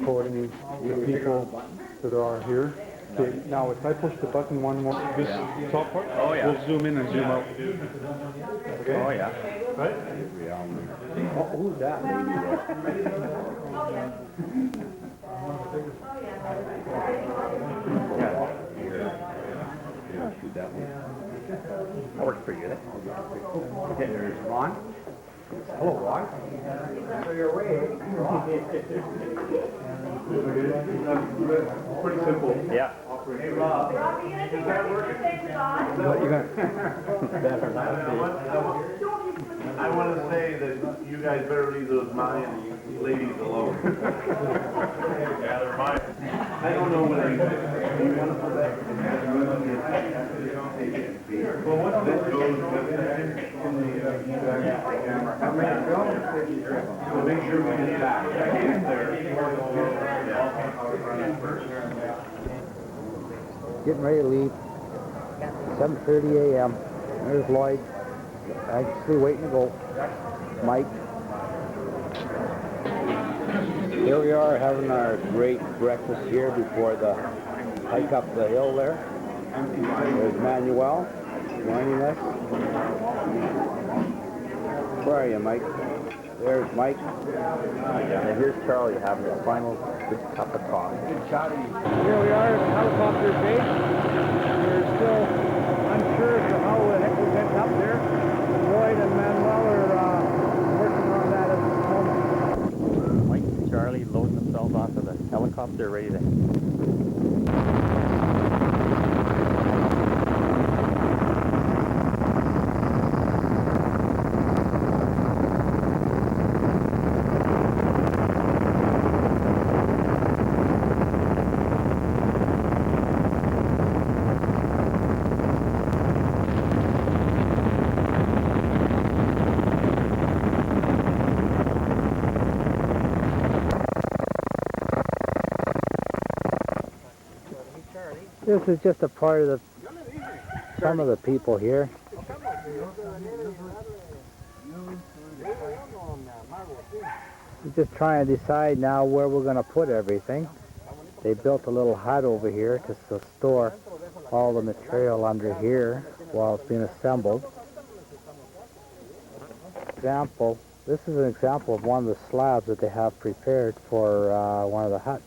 recording the people that are here. Okay, now if I push the button one more, this top part, we'll zoom in and zoom out. Okay? Oh, yeah. Right? Who's that lady there? Shoot that one. That works pretty good. Okay, there's Ron. Hello, Ron. So you're away. Pretty simple. Yeah. Hey, Rob. Rob, are you going to take our picture saying goodbye? What you got? I want to say that you guys better leave those Mayan ladies alone. Yeah, they're Mayan. I don't know what I said. Well, what's this goes in the camera? We'll make sure we get back. Getting ready to leave. 7:30 a.m. There's Lloyd, anxiously waiting to go. Mike. Here we are having our great breakfast here before the hike up the hill there. There's Manuel joining us. Where are you, Mike? There's Mike. And here's Charlie having his final good cup of coffee. Here we are at the helicopter base. We're still unsure as to how the heck we're getting up there. Lloyd and Manuel are working on that at the moment. Mike and Charlie loading themselves off of the helicopter, ready to... This is just a part of the, some of the people here. We're just trying to decide now where we're going to put everything. They built a little hut over here to store all the material under here while it's being assembled. Example, this is an example of one of the slabs that they have prepared for one of the huts.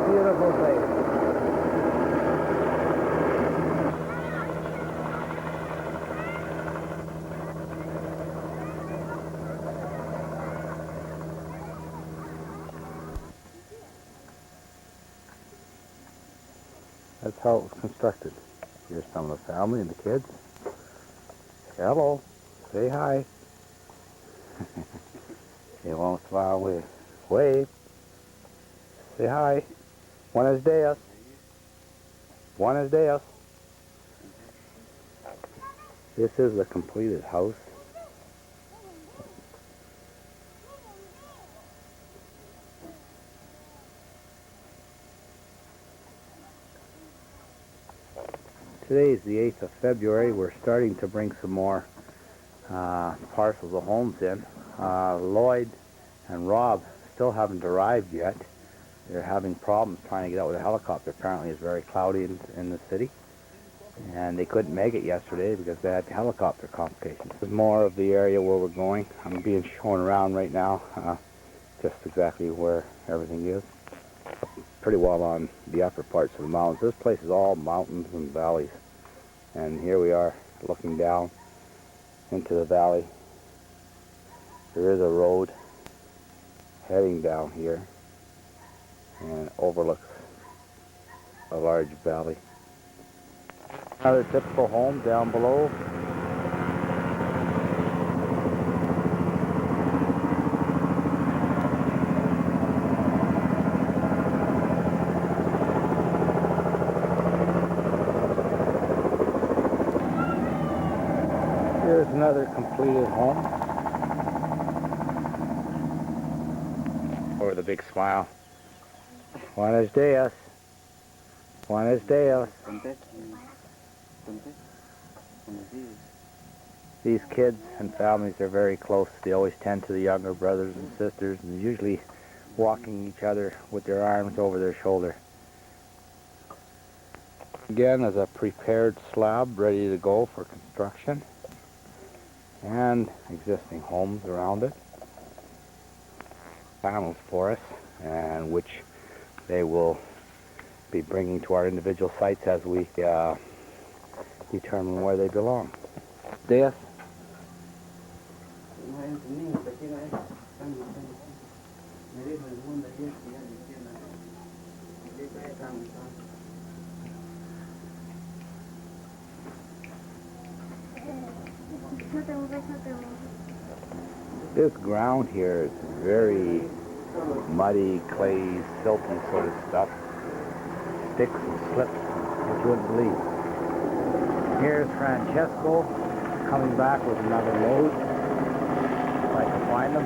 Beautiful place. That's how it was constructed. Here's some of the family and the kids. Hello. Say hi. You won't smile. Wave. Say hi. Buenos dias. Buenos dias. This is the completed house. Today is the 8th of February. We're starting to bring some more parcels of homes in. Lloyd and Rob still haven't arrived yet. They're having problems trying to get out with a helicopter. Apparently it's very cloudy in the city. and they couldn't make it yesterday because they had helicopter complications. This is more of the area where we're going. I'm being shown around right now, just exactly where everything is. Pretty well on the upper parts of the mountains. This place is all mountains and valleys. And here we are looking down into the valley. There is a road heading down here and it overlooks a large valley. Another typical home down below. Here's another completed home. Or the big smile. Buenos dias. Buenos dias. These kids and families are very close. They always tend to the younger brothers and sisters and usually walking each other with their arms over their shoulder. Again, as a prepared slab ready to go for construction and existing homes around it. Panels for us, and which they will be bringing to our individual sites as we determine where they belong. This ground here is very muddy, clay, silty sort of stuff. Sticks and slips, as you wouldn't believe. Here's Francesco coming back with another load, if I can find them.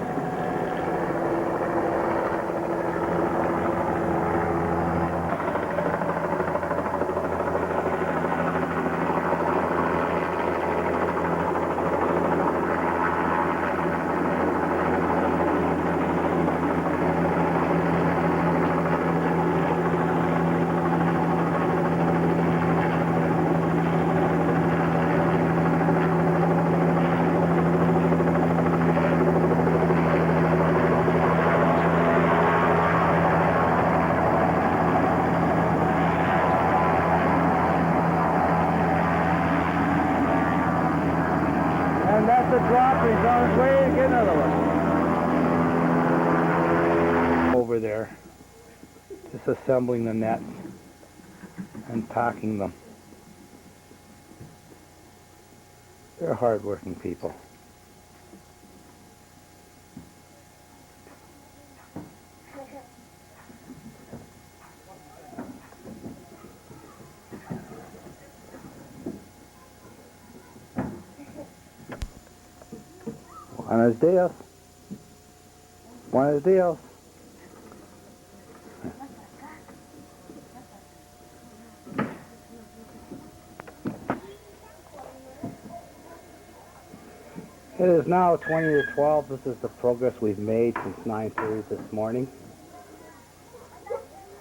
And that's a drop. He's on his way to get another one. Over there, disassembling the nets and packing them. They're hard-working people. Buenos dias. Buenos dias. It is now 20 to 12. This is the progress we've made since 9:30 this morning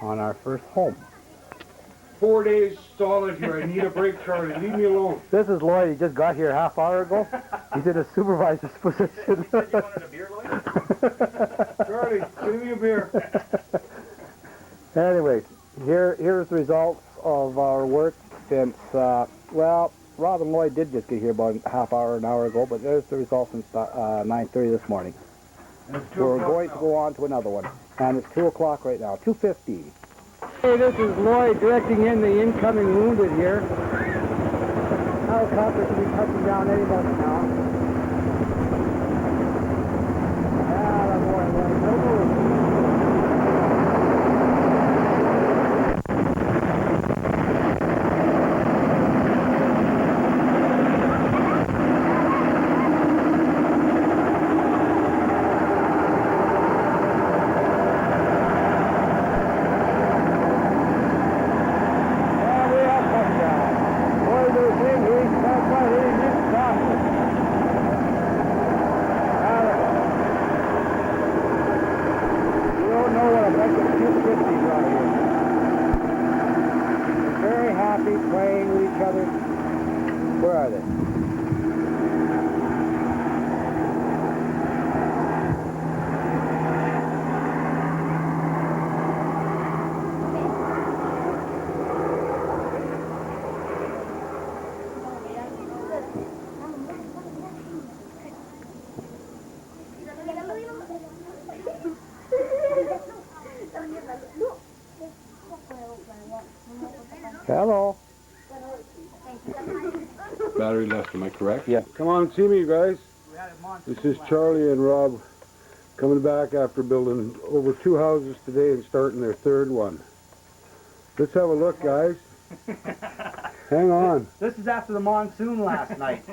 on our first home. 4 days solid here. I need a break, Charlie. Leave me alone. This is Lloyd. He just got here a half hour ago. He's in a supervisor's position. You wanted a beer, Lloyd? Charlie, give me a beer. Anyway, here's the results of our work since, well, Rob and Lloyd did just get here about a half hour, an hour ago, but there's the results since 9:30 this morning. We're going to go on to another one. And it's 2 o'clock right now, 2:15. Hey, this is Lloyd directing in the incoming wounded here. Helicopter should be touching down any moment now. Ah, boy, Lloyd, no move. Playing with each other. Where are they? Hello. Battery left, am I correct? Yeah. Come on and see me, guys. This is Charlie and Rob coming back after building over 2 houses today and starting their 3rd one. Let's have a look, guys. Hang on. This is after the monsoon last night.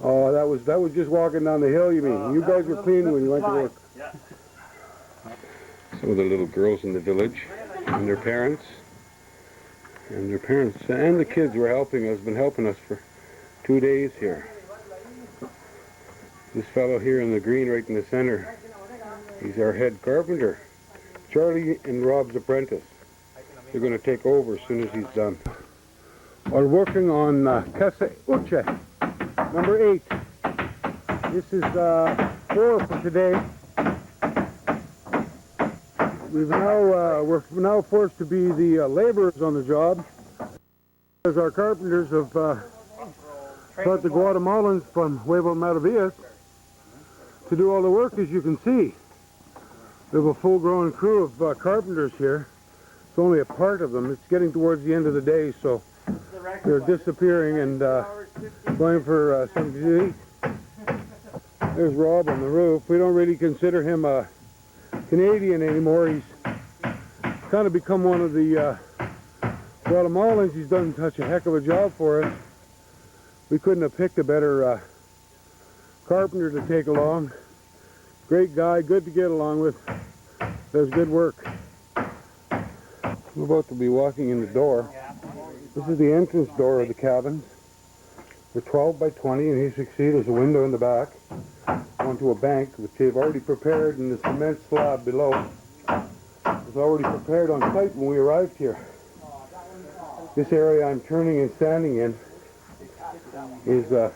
Oh, that was just walking down the hill, you mean? You guys were cleaning when you went to work. Yeah. Some of the little girls in the village and their parents. And their parents and the kids were helping us, been helping us for 2 days here. This fellow here in the green right in the center, he's our head carpenter. Charlie and Rob's apprentice. They're going to take over as soon as he's done. We're working on Casa Uche, number 8. This is 4 for today. We're now forced to be the laborers on the job, as our carpenters have taught the Guatemalans from Huevo Maravillas to do all the work, as you can see. We have a full-grown crew of carpenters here. It's only a part of them. It's getting towards the end of the day, so they're disappearing and going for something to eat. There's Rob on the roof. We don't really consider him a Canadian anymore. He's kind of become one of the Guatemalans. He's done such a heck of a job for us. We couldn't have picked a better carpenter to take along. Great guy, good to get along with. Does good work. We're about to be walking in the door. This is the entrance door of the cabins. They're 12 by 20, and as you can see, there's a window in the back onto a bank, which they've already prepared in the cement slab below. It was already prepared on site when we arrived here. This area I'm turning and standing in is the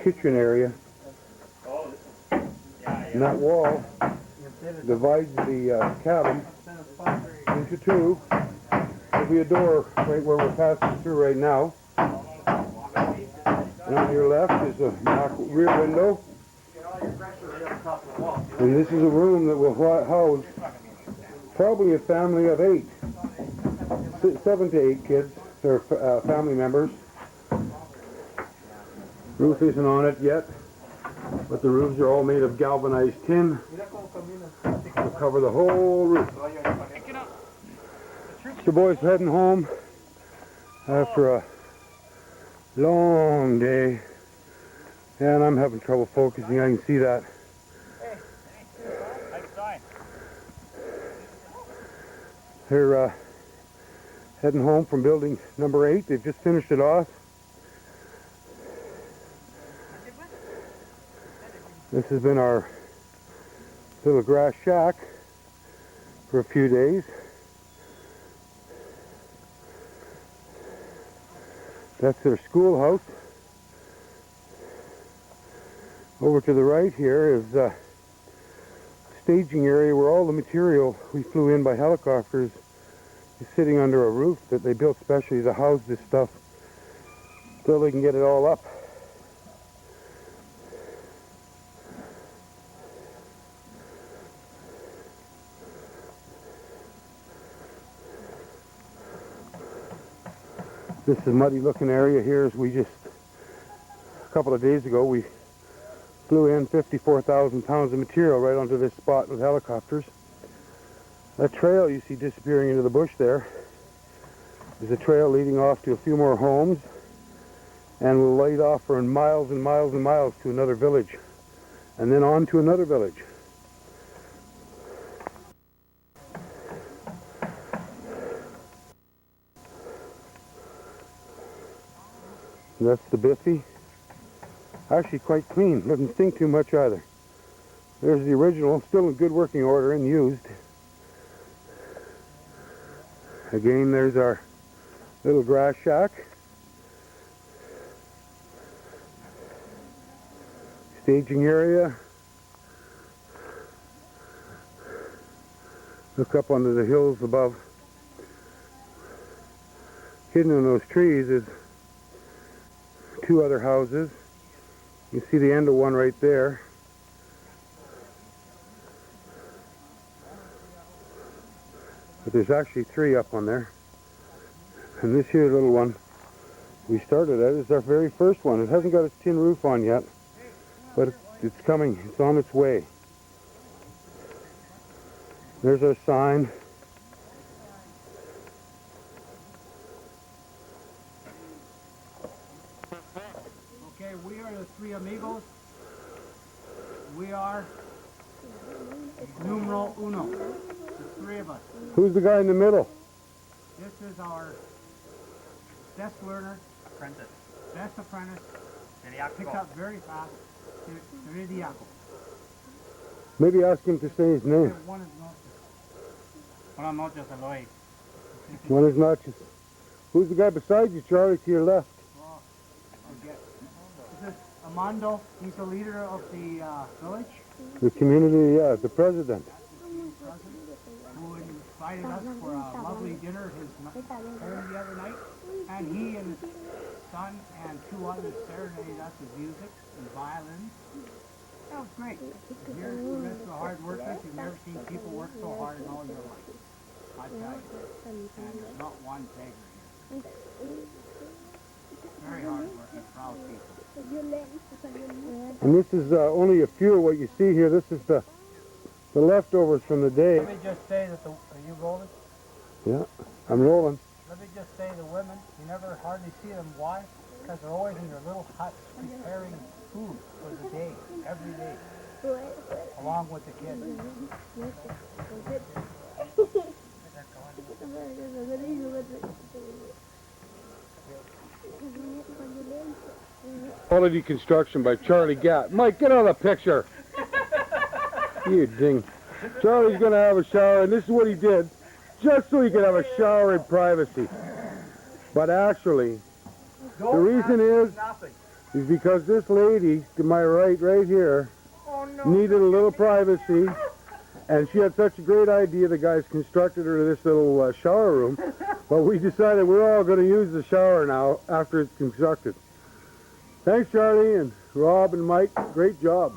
kitchen area. And that wall divides the cabin into 2. There'll be a door right where we're passing through right now. And on your left is a rear window. And this is a room that will house probably a family of 8. 7 to 8 kids, or family members. Roof isn't on it yet, but the roofs are all made of galvanized tin. We'll cover the whole roof. The boys heading home after a long day, and I'm having trouble focusing. I can see that. They're heading home from building number 8. They've just finished it off. This has been our little grass shack for a few days. That's their schoolhouse. Over to the right here is a staging area where all the material we flew in by helicopters is sitting under a roof that they built specially to house this stuff so they can get it all up. This is a muddy looking area here. As we just, a couple of days ago, we flew in 54,000 pounds of material right onto this spot with helicopters. That trail you see disappearing into the bush there is a trail leading off to a few more homes, and will lead off for miles and miles and miles to another village, and then on to another village. That's the Biffy. Actually quite clean, doesn't stink too much either. There's the original, still in good working order and used. Again, there's our little grass shack. staging area. Look up under the hills above. Hidden in those trees is 2 other houses. You see the end of one right there. But there's actually 3 up on there. And this here little one we started at is our very first one. It hasn't got its tin roof on yet, but it's coming. It's on its way. There's our sign. Okay, we are the 3 amigos. We are numero uno, the 3 of us. Who's the guy in the middle? This is our best learner, apprentice, best apprentice, picked up very fast, Rotary. Maybe ask him to say his name. One is not. Buenas noches, Eloy. Buenas noches. Who's the guy beside you, Charlie, to your left? Oh, forget. This is Armando. He's the leader of the village. The community, yeah, the president. Who invited us for a lovely dinner at his home the other night. And he and his son and 2 others serenaded us with music and violins. That was great. Here's the rest of the hard workers. You've never seen people work so hard in all your life. I tell you. And there's not one beggar here. Very hard working, proud people. And this is only a few of what you see here. This is the leftovers from the day. Let me just say that are you rolling? Yeah, I'm rolling. Let me just say the women, you never hardly see them. Why? Because they're always in their little huts preparing food for the day, every day, along with the kids. Quality construction by Charlie Gatt. Mike, get out of the picture. You ding. Charlie's going to have a shower, and this is what he did, just so he could have a shower in privacy. But actually, the reason is because this lady to my right here needed a little privacy, and she had such a great idea. The guys constructed her this little shower room, but we decided we're all going to use the shower now after it's constructed. Thanks, Charlie and Rob and Mike. Great job.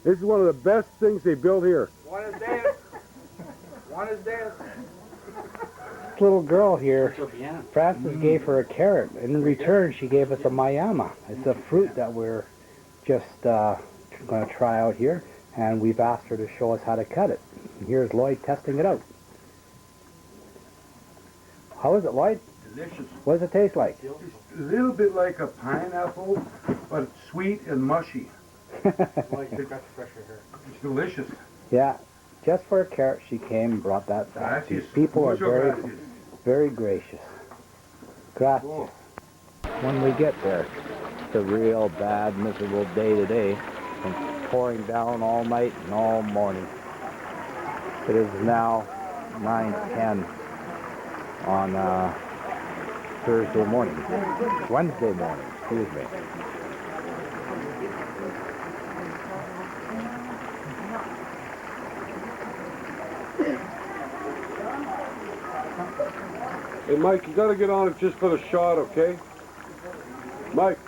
This is one of the best things they built here. One is dead. One is dead. This little girl here, Francis gave her a carrot, and in return she gave us a mayama. It's a fruit that we're just going to try out here, and we've asked her to show us how to cut it. And here's Lloyd testing it out. How is it, Lloyd? Delicious. What does it taste like? A little bit like a pineapple, but sweet and mushy. It's delicious. Yeah, just for a carrot she came and brought that back. These people are very, very gracious. Gracias. When we get there, it's a real bad, miserable day today. From pouring down all night and all morning. It is now 9:10 on Thursday morning. Wednesday morning, excuse me. Hey, Mike, you got to get on it just for the shot, okay? Mike.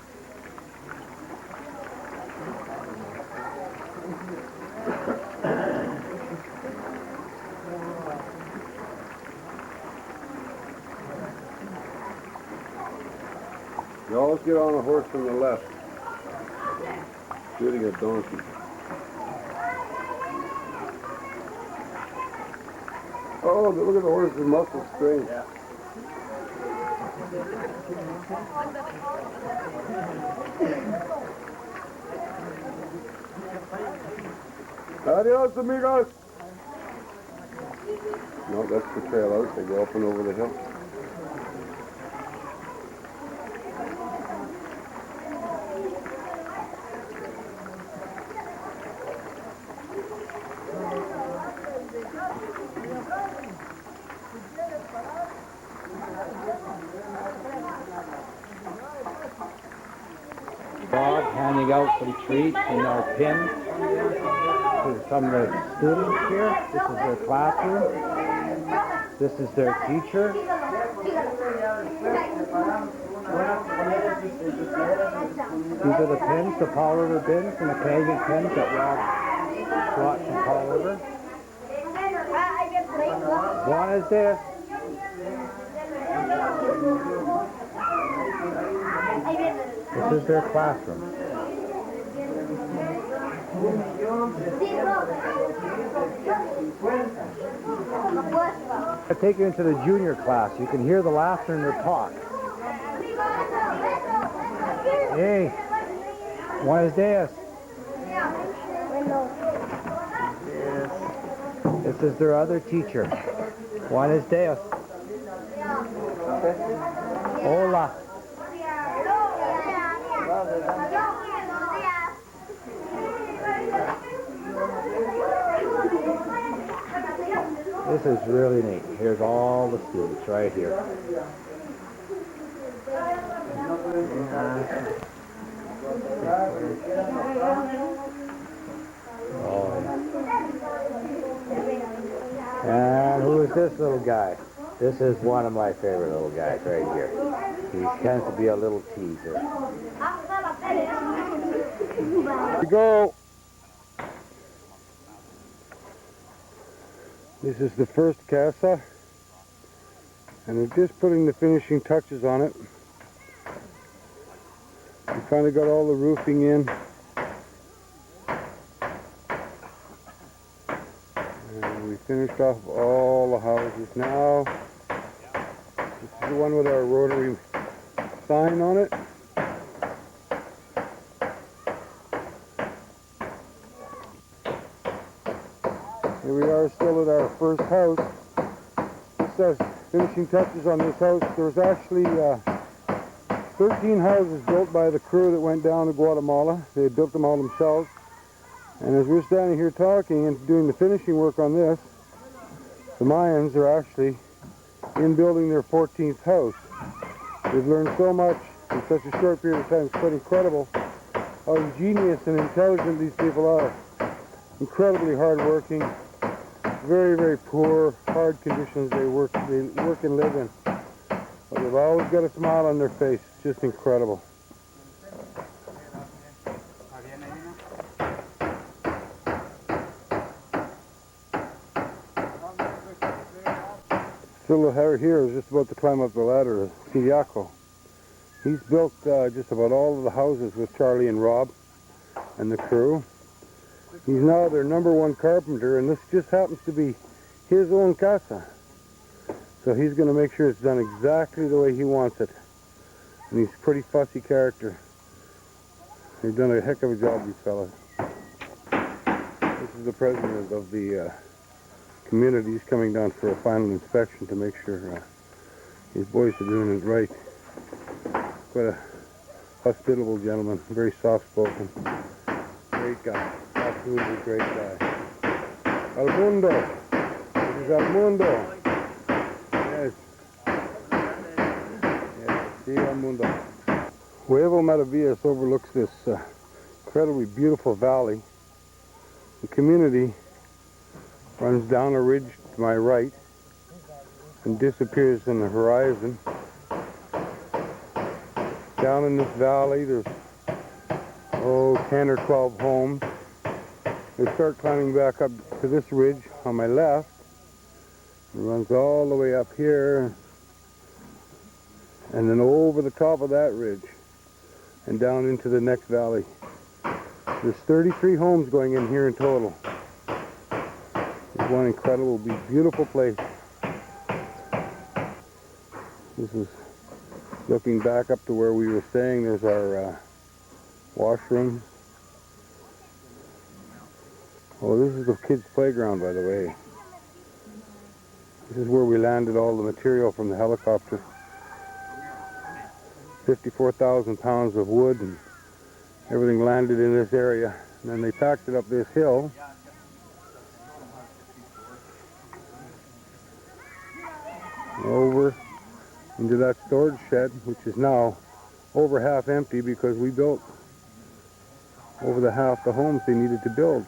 You always get on a horse from the left. Shooting a donkey. Oh, look at the horse's muscle strength. Yeah. Adios, amigos. No, that's the trail out. They go up and over the hill. Bob handing handing out some treats and our pins to some of the students here. This is their classroom. This is their teacher. These are the pins, the Paul River pins and the Canadian pins that we all brought from Paul River. One is this. This is their classroom. I'll take you into the junior class. You can hear the laughter in their talk. Hey, one is this. This is their other teacher. One is this. Hola. This is really neat. Here's all the students right here. And who is this little guy? This is one of my favorite little guys right here. He tends to be a little teaser. Here we go. This is the first casa, and they're just putting the finishing touches on it. We finally got all the roofing in. And we finished off all the houses. Now, this is the one with our Rotary sign on it. Here we are still at our first house. This says finishing touches on this house. There's actually 13 houses built by the crew that went down to Guatemala. They built them all themselves. And as we're standing here talking and doing the finishing work on this, the Mayans are actually in building their 14th house. They've learned so much in such a short period of time. It's quite incredible how ingenious and intelligent these people are. Incredibly hardworking. Very, very poor, hard conditions they work and live in. But they've always got a smile on their face. It's just incredible. This little hair here is just about to climb up the ladder, Siriaco. He's built just about all of the houses with Charlie and Rob and the crew. He's now their #1 carpenter, and this just happens to be his own casa. So he's going to make sure it's done exactly the way he wants it. And he's a pretty fussy character. They've done a heck of a job, these fellas. This is the president of the community. He's coming down for a final inspection to make sure his boys are doing it right. Quite a hospitable gentleman, very soft-spoken. Great guy. Absolutely great guy. Al Mundo. This is Al Mundo. Yes. Yes, see Al Mundo. Huevo Maravillas overlooks this incredibly beautiful valley. The community runs down a ridge to my right and disappears in the horizon. Down in this valley there's 10 or 12 homes. They start climbing back up to this ridge on my left. It runs all the way up here and then over the top of that ridge and down into the next valley. There's 33 homes going in here in total. It's one incredible, beautiful place. This is looking back up to where we were staying. There's our washroom. Oh, this is the kids' playground, by the way. This is where we landed all the material from the helicopter. 54,000 pounds of wood and everything landed in this area. And then they packed it up this hill. Over into that storage shed, which is now over half empty because we built over the half the homes they needed to build.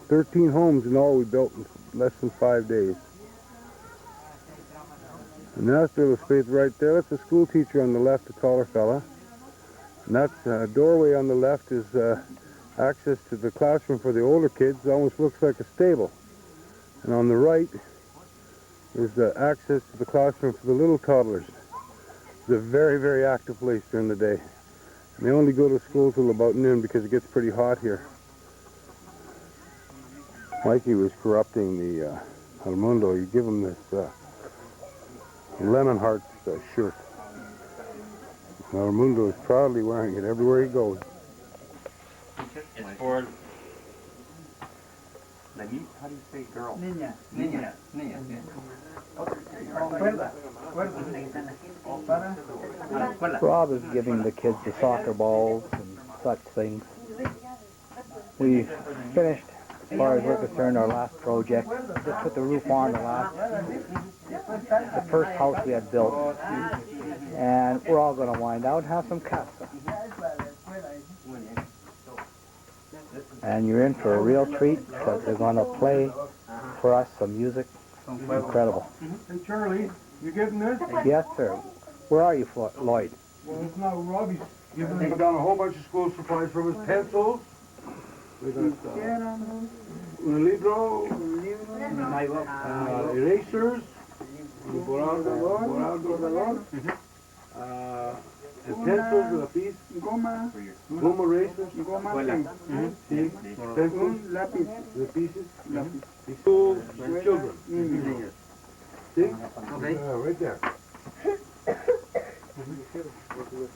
13 homes in all we built in less than 5 days. And that's illustrated right there. That's a school teacher on the left, a taller fella. And that's a doorway on the left is access to the classroom for the older kids. It almost looks like a stable. And on the right is access to the classroom for the little toddlers. It's a very, very active place during the day. And they only go to school till about noon because it gets pretty hot here. Mikey was corrupting the El Mundo. You give him this lemon heart shirt. El Mundo is proudly wearing it everywhere he goes. It's for how do you say girl? Niña. Niña. Niña. Rob is giving the kids the soccer balls and such things. We finished, as far as we're concerned, our last project. Just put the roof on the first house we had built. And we're all going to wind out and have some casa. And you're in for a real treat because they're going to play for us some music. Incredible. Hey Charlie, you getting this? Yes, sir. Where are you, Lloyd? Well, it's now Robbie's giving me down a whole bunch of school supplies from his pencils. We got un libro, erasers, and pencils, lapis, goma erasers, sí, pencils, lapices, school and children. See? Okay. Right there.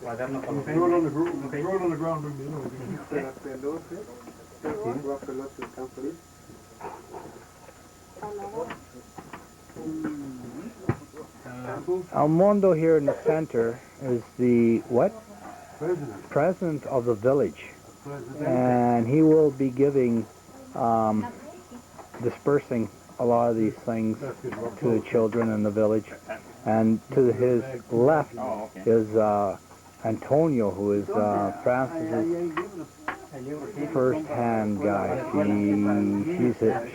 Throw it on the ground, bring me El Mundo here in the center is the, what? President of the village. And he will be giving, dispersing a lot of these things to the children in the village. And to his left is Antonio, who is Francis's first-hand guy.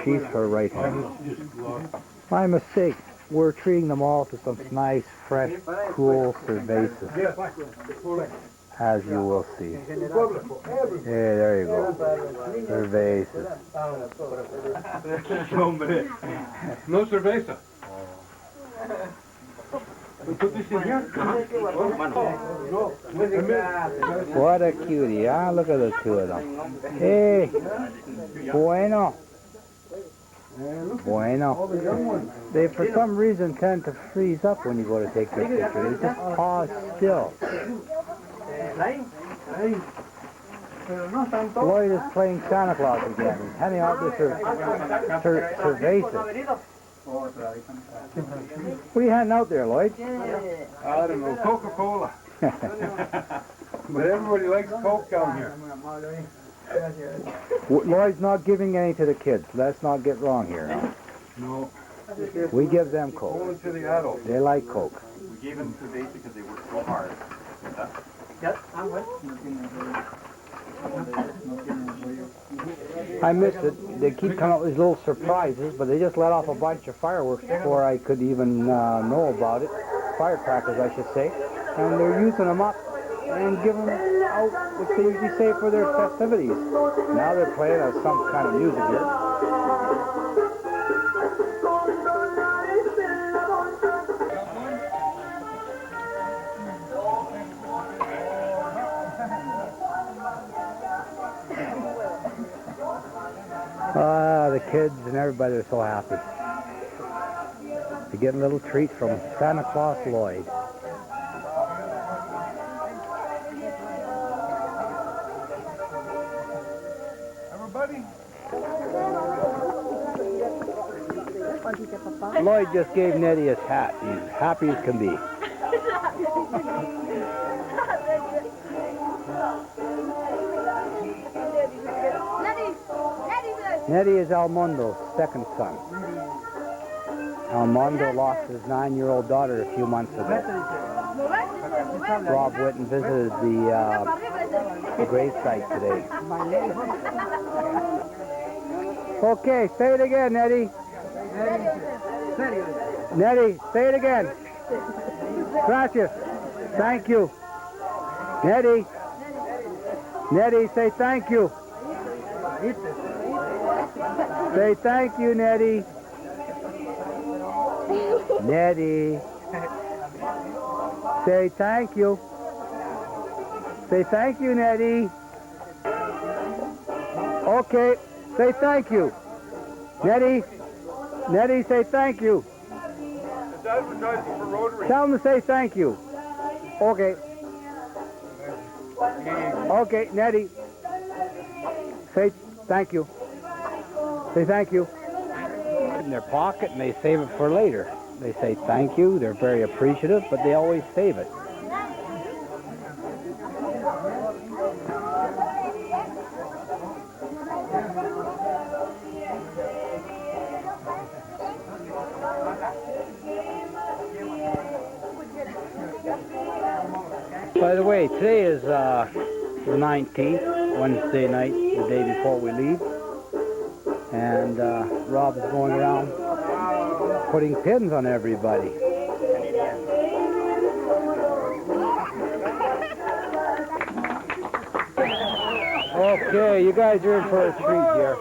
She's her right hand. My mistake. We're treating them all to some nice, fresh, cool cervezas, as you will see. Yeah, there you go. Cervezas. No cerveza. What a cutie, huh? Look at the two of them. Hey, bueno. Bueno. They, for some reason, tend to freeze up when you go to take their picture. They just pause still. Lloyd is playing Santa Claus again. He's handing out the cervezas. What are you handing out there, Lloyd? I don't know, Coca-Cola. But everybody likes Coke down here. Lloyd's not giving any to the kids. Let's not get wrong here. No. We give them Coke. Only to the adults. They like Coke. We gave them cerveza because they worked so hard. I missed it. They keep coming up with these little surprises, but they just let off a bunch of fireworks before I could even know about it. Firecrackers, I should say. And they're using them up and giving them out what they usually say for their festivities. Now they're playing some kind of music here. The kids and everybody are so happy. They get a little treat from Santa Claus Lloyd. Lloyd just gave Nettie his hat. He's happy as can be. Nettie is El Mundo's second son. El Mundo lost his 9-year-old daughter a few months ago. Rob went and visited the a great sight today. Okay, say it again, Nettie. Nettie, say it again. Gracias. Thank you. Nettie. Nettie, say thank you. Say thank you, Nettie. Nettie. Say thank you. Say thank you, Nettie. Okay, say thank you. Nettie. Nettie, say thank you. It's advertising for Rotary. Tell them to say thank you. Okay. Okay, Nettie. Say thank you. Say thank you. In their pocket and they save it for later. They say thank you. They're very appreciative, but they always save it. By the way, today is the 19th, Wednesday night, the day before we leave. And Rob's going around putting pins on everybody. Okay, you guys are in for a treat here.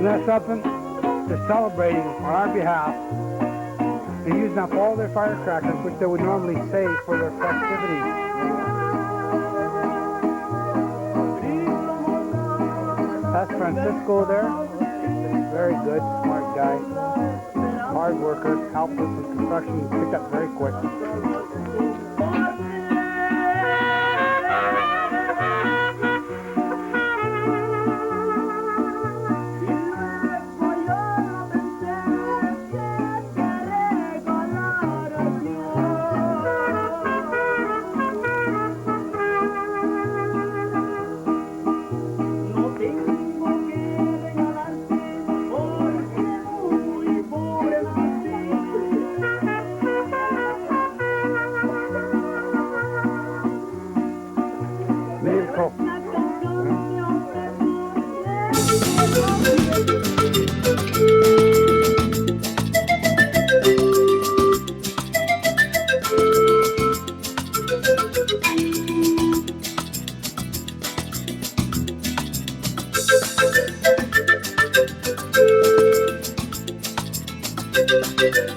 Isn't that something? They're celebrating on our behalf. They're using up all their firecrackers, which they would normally save for their festivities. That's Francisco there. Very good, smart guy. Hard worker, helped us with construction, picked up very quick. Thank you.